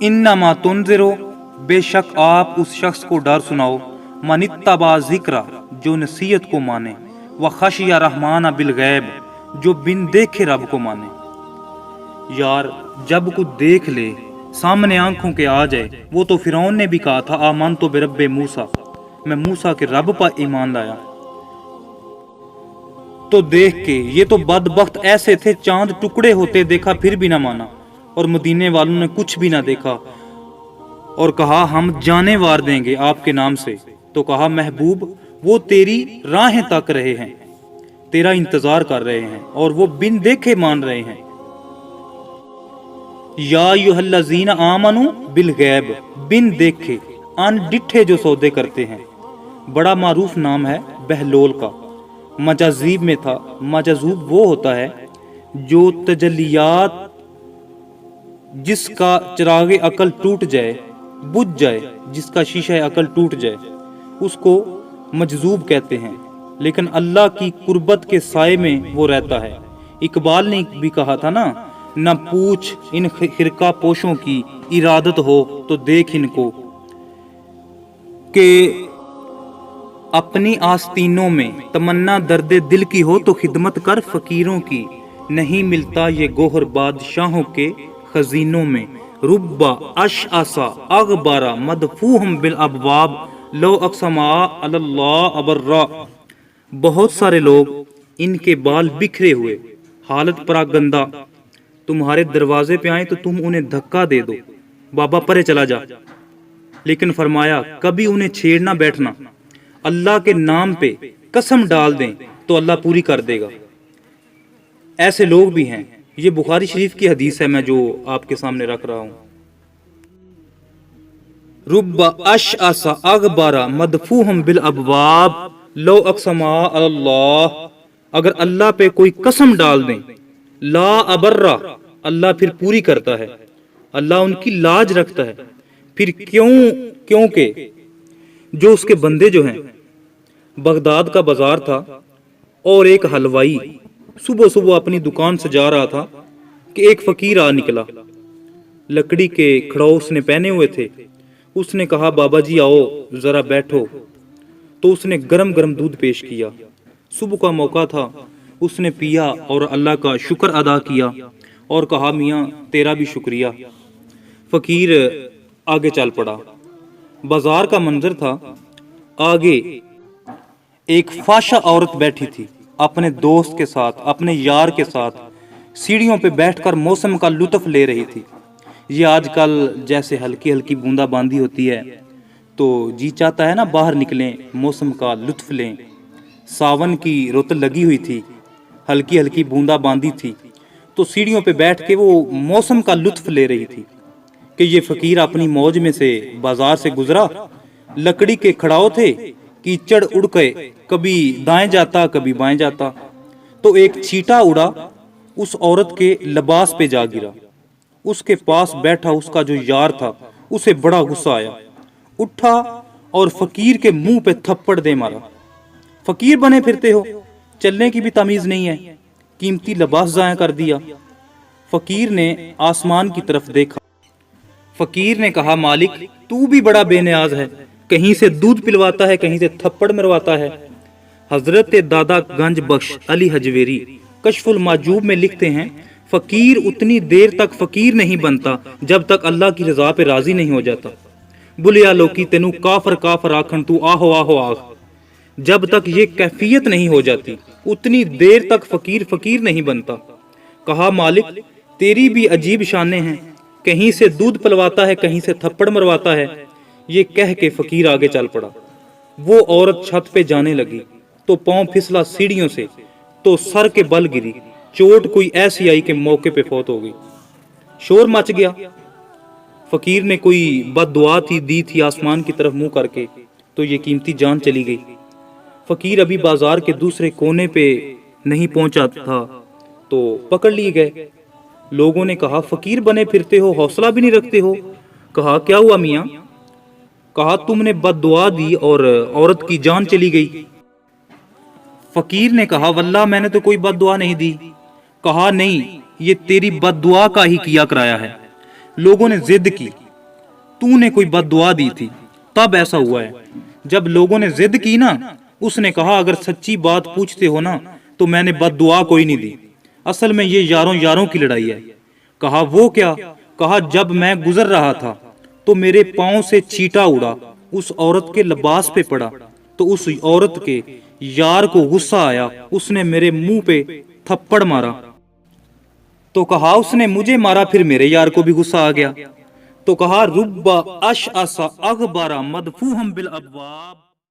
इन्नमा तुनज़िरो, बेशक आप उस शख्स को डर सुनाओ, मनित्तबा ज़िक्रा, जो नसीहत को माने, व खशिया रहमान बिलगैब, जो बिन देखे रब को माने। यार जब कुछ देख ले, सामने आंखों के आ जाए, वो तो फिरौन ने भी कहा था आमन तो बिरब्बे मूसा, मैं मूसा के रब पर ईमान लाया। तो देख के ये तो बदबख्त ऐसे थे, चांद टुकड़े होते देखा फिर भी ना माना। और मदीने वालों ने कुछ भी ना देखा और कहा हम जाने वार देंगे आपके नाम से। तो कहा महबूब वो तेरी राहें तक रहे हैं, तेरा इंतजार कर रहे हैं और वो बिन देखे मान रहे हैं। या अय्युहल्लज़ीना आमनू बिल गैब, बिन देखे अनडिठे जो सौदे करते हैं। बड़ा मारूफ नाम है बहलोल का, मजाजीब में था। मजाजूब वो होता है जो तजलियात जिसका चिरागे अकल टूट जाए, बुझ जाए, जिसका शीशा अकल टूट जाए, उसको मजजूब कहते हैं। लेकिन अल्लाह की कुर्बत के साए में वो रहता है। इकबाल ने भी कहा था ना, न पूछ इन खिरका पोशों की इरादत हो तो देख इनको, कि अपनी आस्तीनों में तमन्ना दर्दे दिल की हो तो खिदमत कर फकीरों की। नहीं मिलता ये गोहर बादशाहों के खजीनों में, रुब्बा अशअसा अगबारा मदफूहम बिल अबवाब, लो अक्समा अल्लाह अबर्रा। बहुत सारे लोग इनके बाल बिखरे हुए, हालत परागंदा, तुम्हारे दरवाजे पे आए तो तुम उन्हें धक्का दे दो, बाबा परे चला जा। लेकिन फरमाया कभी उन्हें छेड़ना बैठना, अल्लाह के नाम पे कसम डाल दें तो अल्लाह पूरी कर देगा। ऐसे लोग भी हैं। ये बुखारी शरीफ की हदीस है मैं जो आपके सामने रख रहा हूं। रुब्बा अशअसा अगबारा मदफूहम बिल अबवाब, लो अक्समा अल्लाह, अगर अल्लाह पे कोई कसम डाल दें, ला अबर्रा, अल्लाह फिर पूरी करता है, अल्लाह उनकी लाज रखता है। फिर क्योंकि जो उसके बंदे जो हैं, बगदाद का बाजार था और एक हलवाई सुबह सुबह अपनी दुकान सजा रहा था कि एक फकीर आ निकला। लकड़ी के खड़ाऊ उसने पहने हुए थे। उसने कहा बाबा जी आओ जरा बैठो। तो उसने गरम गरम दूध पेश किया। सुबह का मौका था, उसने पिया और अल्लाह का शुक्र अदा किया और कहा मियाँ तेरा भी शुक्रिया। फकीर आगे चल पड़ा। बाजार का मंजर था, आगे एक फाशा औरत बैठी थी अपने दोस्त के साथ, अपने यार के साथ, सीढ़ियों पे बैठकर मौसम का लुत्फ ले रही थी। ये आजकल जैसे हल्की हल्की बूंदाबांदी होती है तो जी चाहता है ना बाहर निकलें, मौसम का लुत्फ लें। सावन की रुत लगी हुई थी, हल्की हल्की बूंदाबांदी थी, तो सीढ़ियों पे बैठ के वो मौसम का लुत्फ ले रही थी कि ये फकीर अपनी मौज में से बाजार से गुजरा। लकड़ी के खड़ाओ थे, कीचड़ उड़ के कभी दाएं जाता कभी बाएं जाता, तो एक चींटा उड़ा उस औरत के लिबास पे जा गिरा। उसके पास बैठा उसका जो यार था उसे बड़ा गुस्सा आया, उठा और फकीर के मुंह पे थप्पड़ दे मारा। फकीर बने फिरते हो, चलने की भी तमीज नहीं है, कीमती लिबास जाया कर दिया। फकीर ने आसमान की तरफ देखा। फकीर ने कहा मालिक तू भी बड़ा बेनियाज है, कहीं से दूध पिलवाता है, कहीं से थप्पड़ मरवाता है। हजरत दादा गंज बख्श अली हजवेरी कशफुल माजूब में लिखते हैं, फकीर उतनी देर तक फकीर नहीं बनता जब तक अल्लाह की रजा पे राजी नहीं हो जाता। बुलिया लोकी तेनू काफर काफर आखन तू आहो आहो आख, जब तक ये कैफियत नहीं हो जाती उतनी देर तक फकीर फकीर नहीं बनता। कहा मालिक तेरी भी अजीब शानें हैं, कहीं से दूध पिलवाता है, कहीं से थप्पड़ मरवाता है। ये कह के फकीर आगे चल पड़ा। वो औरत छत पे जाने लगी तो पांव फिसला सीढ़ियों से, तो सर के बल गिरी। चोट कोई ऐसी आई कि मौके पे फौत हो गई। शोर मच गया। फकीर ने कोई बददुआ दी थी आसमान की तरफ मुंह करके, तो ये कीमती जान चली गई। फकीर अभी बाजार के दूसरे कोने पे नहीं पहुंचा था तो पकड़ लिए गए। लोगों ने कहा फकीर बने फिरते हो, हौसला भी नहीं रखते हो। कहा क्या हुआ मियाँ? कहा तुमने बददुआ दी और औरत की जान चली गई। फकीर ने कहा वल्लाह मैंने तो कोई बददुआ नहीं दी। कहा नहीं, ये तेरी बददुआ का ही किया कराया है। लोगों ने जिद की, تو نے کوئی بد دعا دی تھی تب ایسا ہوا ہے۔ جب لوگوں نے ضد کی نا، اس نے کہا اگر سچی بات پوچھتے ہو نا تو میں نے بد دعا کوئی نہیں دی، اصل میں یہ یاروں یاروں کی لڑائی ہے۔ کہا وہ کیا؟ کہا جب میں گزر رہا تھا تو میرے پاؤں سے چیٹا اڑا، اس عورت کے لباس پہ پڑا تو اس عورت کے یار کو غصہ آیا، اس نے میرے منہ پہ تھپڑ مارا، تو کہا اس نے مجھے مارا، پھر میرے یار کو بھی غصہ آ گیا، تو کہا رب اشعث اغبر مدفوع بالابواب۔